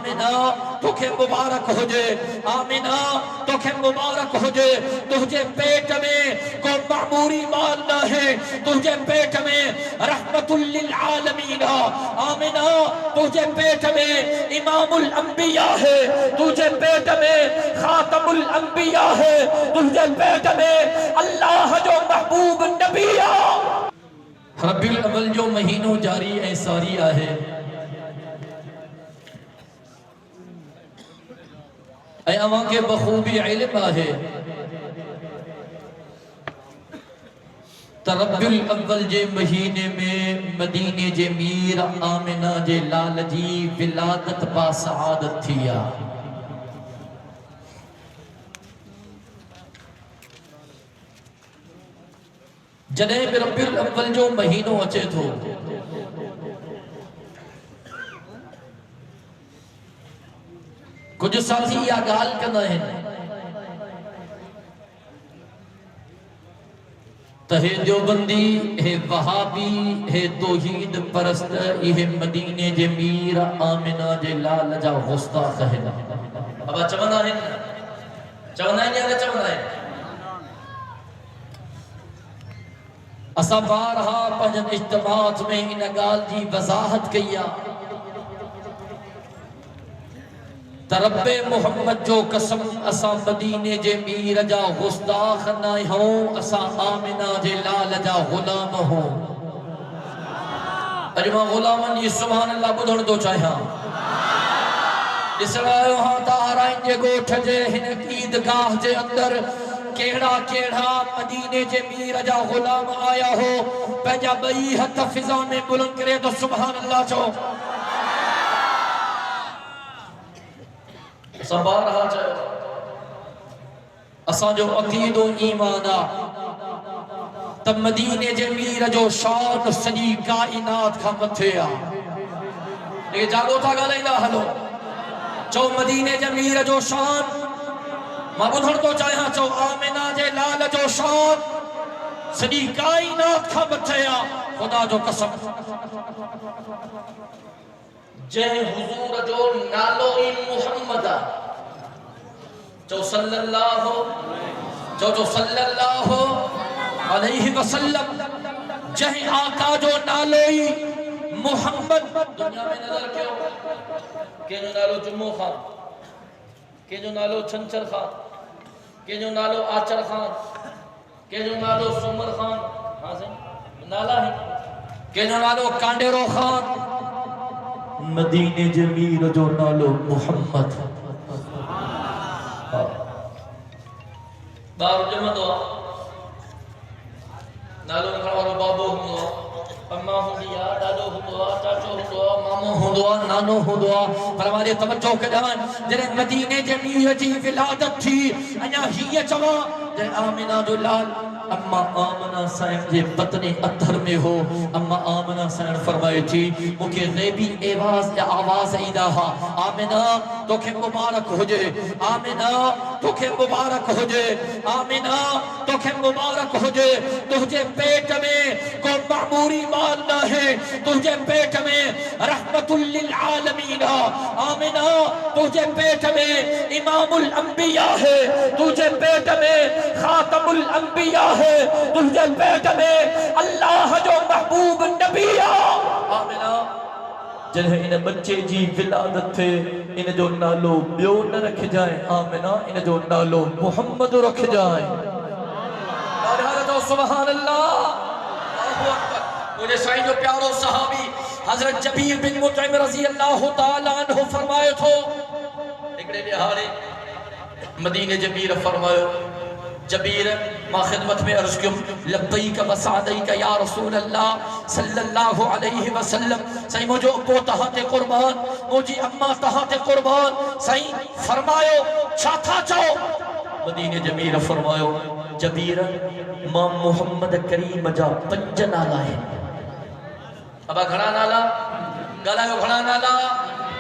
آمینہ تجھے مبارک ہو جائے، آمینہ تجھے مبارک ہو جائے، تجھے پیٹ میں کوئی معموری مال نہ ہے، تجھے پیٹ میں رحمت للعالمین، آمینہ تجھے پیٹ میں امام الانبیاء ہے، تجھے پیٹ میں خاتم الانبیاء ہے، تجھے پیٹ میں اللہ جو محبوب نبی ہے۔ ربیع الاول جو مہینوں جاری ہے ساری ہے، اے اواں کے بخوبی علم ہے، ربیع الاول جے مہینے میں مدینے جے میر آمنہ جے لال جی ولادت با سعادت تھیا۔ جنہیں بھی ربیع الاول جو مہینوں اچے تھو، کچھ ساتھی یا گال کرنا ہے تہے دیوبندی ہے وہابی ہے توحید پرست یہ مدینے جے میر آمنہ جے لال جا غستاخ ہے۔ اب چونا ہے چونا ہے یا چونا ہے؟ اسا بارہا پنجن اجتماعات میں ان گال جی وضاحت کیا، رب محمد جو قسم اسا مدینے جے میر جا غستاخ نہ ہوں، اسا آمنہ جے لال جا غلام ہوں۔ اجمع غلامن یہ سبحان اللہ بدھن دو چاہیاں، اس رائے وہاں تارائن جے گوٹھ جے ہن عیدگاہ جے اندر کیڑا کیڑا مدینے جے میر جا غلام آیا ہو، پہجا بئی حد فضا میں بلند کرے تو سبحان اللہ چو۔ سبار رہا چاہے اساں جو عقید و ایمانا تب مدینے جے میر جو شان سجی کائنات کا متھیا، لیکن جاگو تھا گا لئیلا حلو چو مدینے جے میر جو شان ماں بدھڑ تو چاہیاں چو آمنہ جے لال جو شان سجی کائنات کا متھیا، خدا جو قسم جے حضور جو نالو محمد جو صلی اللہ علیہ وسلم جے آقا جو نالو محمد دنیا میں نظر کیوں کہ جو نالو جمعہ خان، کہ جو نالو چھنچر خان، کہ جو نالو آچر خان، کہ جو نالو سومر خان، ہاں سے نالا ہے کہ جو نالو کانڈیرو خان، مدینے جے میر جو نالو محمد۔ بارو جمع دعا نالو نکھڑا بابو ہوں دعا، اممہ ہوں دیا، دادو ہوں دعا، چاچو ہوں دعا، مامو ہوں دعا، نانو ہوں دعا، پر ہمارے توجہ کے جان جنہیں مدینے جے میر جی ولادت تھی انہا ہی چوا جے آمنہ جو لال اما آمنہ سائن جے بطن اتھر میں ہو، اما آمنہ سائن فرمائے تھی مکہ غیبی آواز ایداہا، آمنہ تو کہ مبارک ہو جے، آمنہ تو کہ مبارک ہو جے، آمنہ تو کہ مبارک ہو جے، تجھے پیٹ میں کوئی معموری مال نہ ہے، تجھے پیٹ میں رحمت للعالمین، آمنہ تجھے پیٹ میں امام الانبیاء ہے، تجھے پیٹ میں خاتم الانبیاء ہے، تجھے پیٹ میں اللہ جو محبوب نبی ہے۔ آمنہ جنہیں انہیں بچے جی ولادت تھے انہیں جو نالو بیو نہ رکھ جائیں، آمنہ انہیں جو نالو محمد رکھ جائیں۔ لہذا جو سبحان اللہ مجھے سائن جو پیارو صحابی حضرت جبیر بن مطعم رضی اللہ تعالیٰ عنہ فرمائے تھو نکڑے لحالے مدینہ جبیر فرمائے جبیر ما خدمت میں عرض کیوں لبیک و سعدیک یا رسول اللہ صلی اللہ علیہ وسلم، سہی مجھو ابو تہات قربان مجھے اما تہات قربان، سہی فرمائیو چھاتا چاہو مدینہ جبیر فرمائیو جبیر ماں محمد کریم جا پنج نالا ہے، ابا گھڑا نالا گالا گھڑا نالا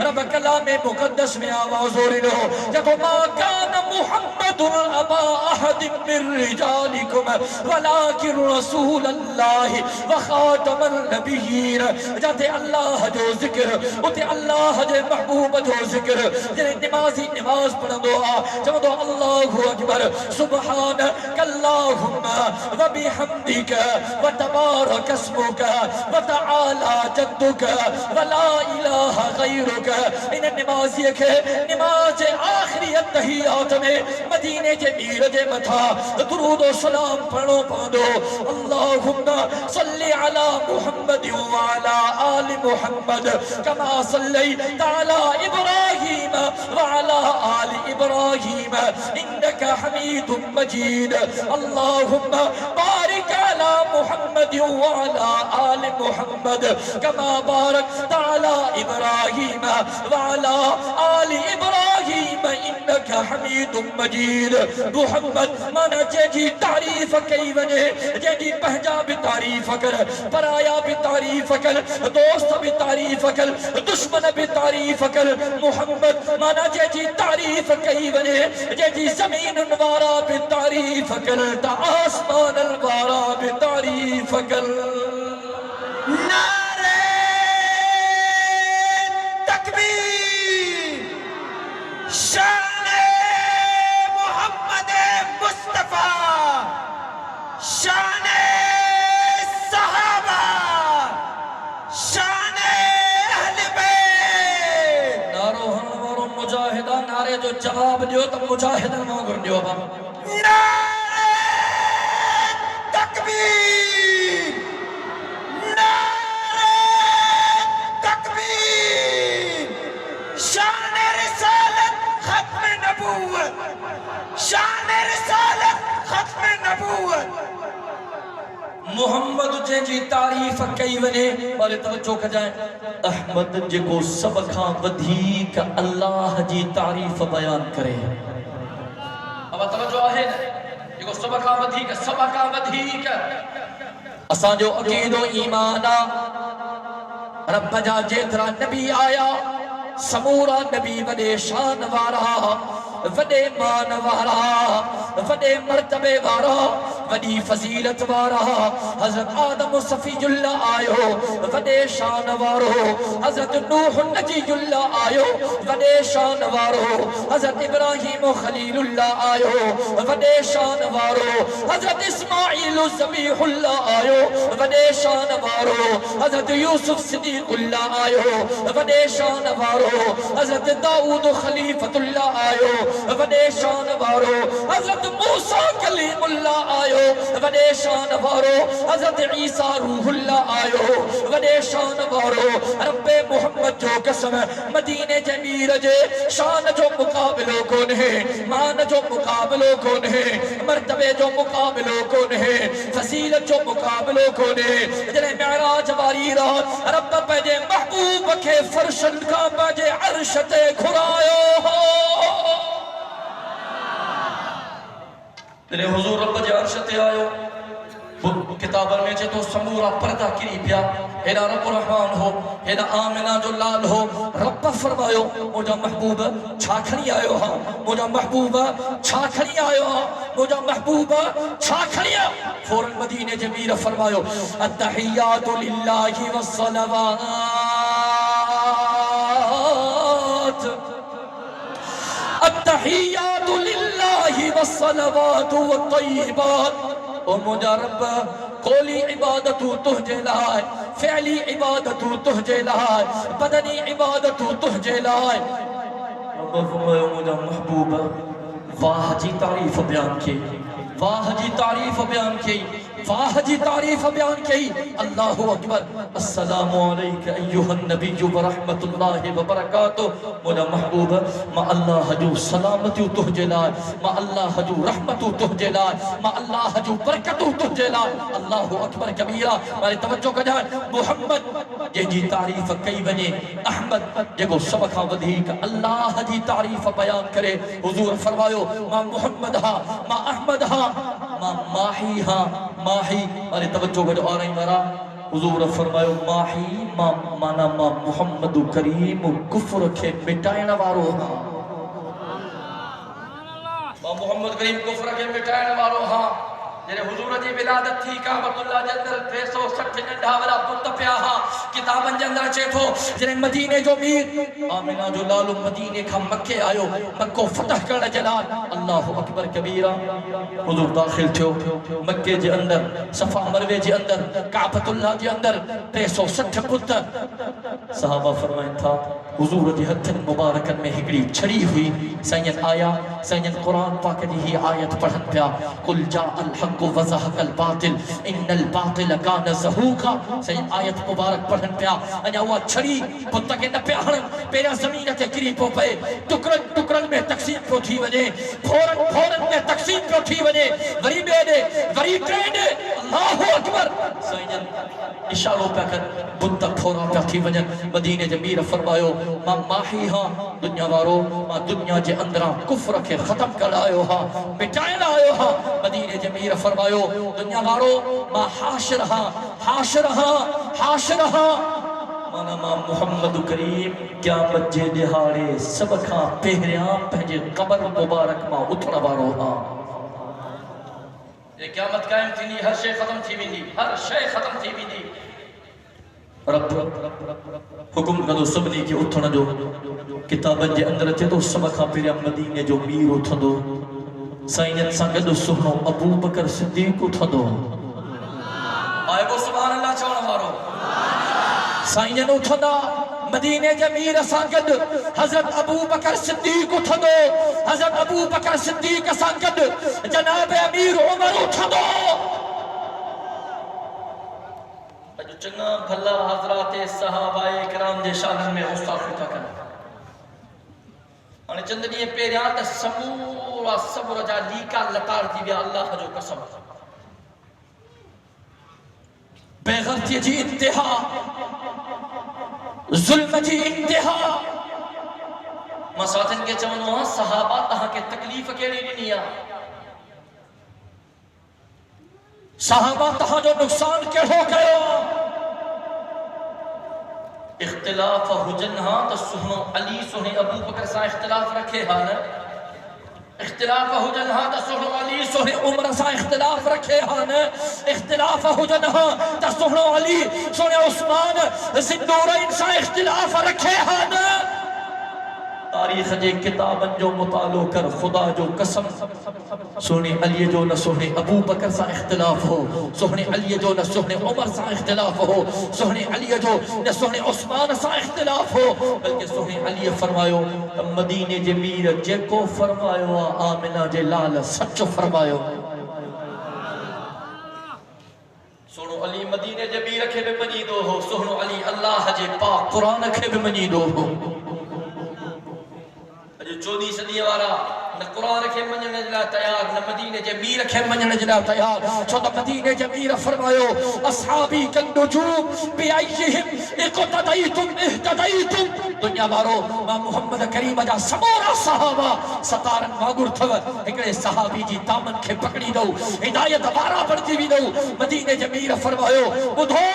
رب کلام مقدس میں آواز ہو رہی لو جب ما کان محمد ابا احد من رجالکم ولکن رسول اللہ وخاتم النبیین جاتے اللہ جو ذکر اتے اللہ جو محبوب جو ذکر جنہیں نمازی نماز پڑھا دعا جب دو اللہ اکبر سبحانک اللہم وبحمدک وتبارک اسمک وتعالی جدک ولا الہ غیرک ان نمازی کے نماز آخری التحیات میں مدینے کے میر دے متھا درود و سلام پڑھو پڑھو اللہم صلی علی محمد وعلا آل محمد کما صلیت علی ابراہیم وعلا آل ابراہیم انک حمید مجید اللہم بارک علی محمد وعلا آل محمد کما بارکت علی ابراہیم وعلا آل ابراہیم انک حمید مجید محمد مانا جی تعریف کئی وجہ جی پہجا بھی تعریف کر پرایا بھی تعریف کر دوست بھی تعریف کر دشمن بھی تعریف کر محمد مانا جی تعریف کئی وجہ جی زمین انوارا بھی تعریف کر تا آسمان الوارا بھی تعریف کر نعرہ تکبیر شان محمد مصطفیٰ شان صحابہ شان اہل بیت نارو ہنوارو مجاہدہ نعرے جو جواب دیو تم مجاہدہ مانگر دیو با نعرہ تکبیر نعرہ تکبیر شان رسالت ختم نبوت شان رسالت ختم نبوت محمد جی تعریف کئی ونے والے توجہ کر جائیں احمد جے کو سب کھاں ودھیک اللہ جی تعریف بیان کرے اب توجہ ہے جے کو سب کھاں ودھیک اساں جو عقید و ایمانا رب جا جیترا نبی آیا سمورا نبی وڈے شان وارا وڈے مان وارا وڈے مرتبے وارا وڈی فضیلت وارا حضرت آدم صفی اللہ آئیو وڈے شان وارو حضرت نوح نجی اللہ آئیو وڈے شان وارو حضرت ابراہیم خلیل اللہ آئیو وڈے شان وارو حضرت اسماعیل ذبیح اللہ آئیو وڈے شان وارو حضرت یوسف صدیق اللہ آئیو وڈے شان وارو حضرت داؤد خلیفت اللہ آئیو وڈے شان وارو حضرت موسیٰ کلیم اللہ آئیو وڈے شان وارو حضرت عیسیٰ روح اللہ آئیو وڈے شان وارو رب محمد جو قسم مدینہ جمیر جے شان جو مقابلوں کون ہے مان جو مقابلوں کون ہے مرتبے جو مقابلوں کون ہے فضیلت جو مقابلوں کون ہے جنہیں معراج واری رات رب پہجے محبوب کے فرشن کا پہجے عرشت کھرائیو ہو تیرے حضور رب جے عرشت آئیو کتابر میں چھے تو سمورا پردہ کری پیا اینا رب الرحمن ہو اینا آمنہ جو لال ہو رب فرمایو مجھا محبوب چھاکھنی آئیو ہاں مجھا محبوب چھاکھنی آئیو ہاں مجھا محبوب چھاکھنی آئیو فوراں مدینہ جمیر فرمایو التحیات للہ والصلوات التحیات للہ والصلوات والطیبات او مجھا رب قولی عبادتو تہجے لائے فعلی عبادتو تہجے لائے بدنی عبادتو تہجے لائے رب فرمائے مجھا محبوب واہ جی تعریف بیان کی واہ جی تعریف بیان کی واہ جی تعریف بیان کی اللہ اکبر السلام علیکہ ایوہ النبی ورحمت اللہ وبرکاتہ مجھا محبوب ما اللہ جو سلامتی تہجے لائے ما اللہ جو رحمت تہجے لائے ما اللہ جو برکت تہجے لائے اللہ اکبر کبیرہ مارے توجہ کا جائے محمد یہ جی تعریف کئی بنے احمد یہ کو سبقہ ودھیک اللہ جی تعریف بیان کرے حضور فرمایو ما محمد ہاں ما احمد ہاں ما ماہی ہاں ماہی مارے توجہ کا جو آ رہی مرا حضور فرمایا ماہی مانا ما محمد کریم کفر کے مٹائن وارو ہاں ما محمد کریم کفر کے مٹائن وارو ہاں جنہیں حضور جی ولادت تھی کعبۃ اللہ جے اندر 360 ننڈا والا بت پیا ہا کتابن جے اندر اچے تھو جنہیں مدینے جو میر آمنہ جو لالو مدینے کھا مکے آیو مکو فتح کرنے جلال اللہ اکبر کبیرہ حضور داخل تھو مکے جے اندر صفا مروے جے اندر کعبۃ اللہ جے اندر 360 بت صحابہ فرمائیں تھا حضور جی ہتھن مبارکن میں ہکڑی چھڑی ہوئی سین آیا سین قرآن پاک جی ہی آیت پڑھن پیا قل جاء الحق وزهق الباطل ان الباطل كان زهوقا سین آیت مبارک پڑھن پیا انیا ہوا چھڑی پتہ کے نہ پیا ہن پیرا زمین تے گری پو پے ٹکرن ٹکرن میں تقسیم پو تھی ونے پھورن پھورن میں تقسیم پو تھی ونے وری بیڑے وری ٹرینڈ اللہ اکبر سین اشاروں پہ کر بت پھورا پہ تھی ونے مدینے دے میر فرمایو ما ماہی ہاں دنیا وارو ما دنیا جے اندرا کفر کے ختم کر آئیو ہاں مٹائن آئیو ہاں مدینے جے میر فرمایو دنیا وارو ما حاشر ہاں حاشر ہاں حاشر ہاں مانا ما محمد کریم قیامت جے دہاڑے سب کھاں پہریاں پہنجے قبر مبارک ما اتھڑا وارو ہاں یہ قیامت قائم تھی نہیں ہر شے ختم تھی بھی نہیں ہر شے ختم تھی بھی نہیں رب حکم کدو سبنی کی اتھنا جو کتابن جے اندر تے تو سبکھا پیریا مدینے جو میر اتھندو سائنت سنگدو سہنو ابو بکر صدیق اتھندو آئے وہ سبحان اللہ چاہنا مارو سائنت اتھندا مدینے جے میر سنگد حضرت ابو بکر صدیق اتھندو حضرت ابو بکر صدیق سنگد جناب امیر عمر اتھندو چنگا بھلا حضرات صحابہ کرام دے شانن میں غصہ کا کرنا اور چندنی پیریان تے سمورا صبر جا لیکا لطار دی بیا اللہ جو قسم بے غلطی جی انتہا ظلم جی انتہا مساتن کے چونوں صحابہ تہاں کے تکلیف کیڑی نہیں صحابہ تہاں جو نقصان کے ہو گئے اختلاف حجن ہاں تو سہنو علی سہنے ابو بکر سا اختلاف رکھے ہاں اختلاف حجن ہاں تو سہنو علی سہنے عمر سا اختلاف رکھے ہاں اختلاف حجن ہاں تو سہنو علی سہنے عثمان زندورین سا اختلاف رکھے ہاں تاریخ جے کتابن جو مطالعہ کر خدا جو قسم سونے علی جو نہ سونے ابو بکر سا اختلاف ہو سونے علی جو نہ سونے عمر سا اختلاف ہو سونے علی جو نہ سونے عثمان سا اختلاف ہو بلکہ سونے علی فرمایو مدینے جے میر جے کو فرمایو آمنہ جے لال سچو فرمایو سونو علی مدینے جے میر کے بھی منی دو ہو سونو علی اللہ جے پاک قرآن کے بھی منی دو ہو جو 14 صدی وارا نہ قرآن کے منجن جلا تیار نہ مدینے جے میر کے منجن جلا تیار چھو تو مدینے جے میر فرمایو اصحابی کن نجوم بیائیہم اقتدائیتم اہتدائیتم دنیا بارو ما محمد کریم جا سمورا صحابہ ستارن ماغر تھو ایکڑے صحابی جی دامن کے پکڑی دو ہدایت بارا بڑھتی بھی دو مدینے جے میر فرمایو بدھو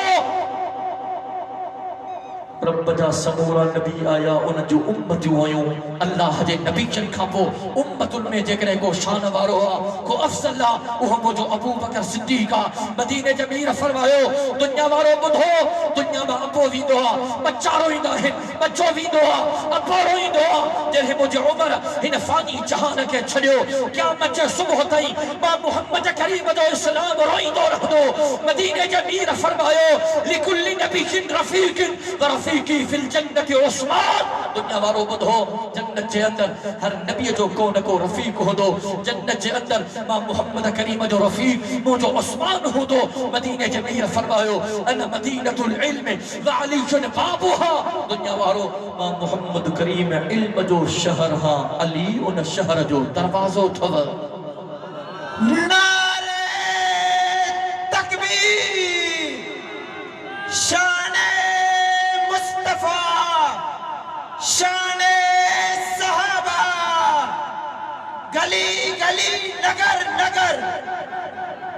رب جا سمورا نبی آیا ان جو امتیوں آیوں اللہ جے نبی چن کھاپو امت ان میں جے کرے کو شان وارو کو افضل اللہ وہ جو ابو بکر صدیقہ مدینہ جمیر فرمایو دنیا وارو بدھو دنیا میں ابو بھی دعا بچارو ہی داہن بچو بھی دعا ابارو ہی دعا جنہیں مجھے عمر ہن فانی جہان کے چھڑیو کیا مچے صبح تائی ما محمد کریم دو اسلام روئی دو رہ دو مدینہ جمیر فرمایو لکل نبی جن رفیق ورفیقی فی الجنت عثمان دنیا وارو بدھو جنت جے اندر ہر نبی جو کون کو رفیق ہو دو جنت جے اندر ما محمد کریم جو رفیق مو جو عثمان ہو دو مدینہ جمیر فرمایو انا مدینة العلم وعلی جن بابوها دنیا وارو ما محمد کریم علم جو شہر ہاں علی ان شہر جو دروازو تھو نعرہ تکبیر شان مصطفیٰ شان صحابہ گلی گلی نگر نگر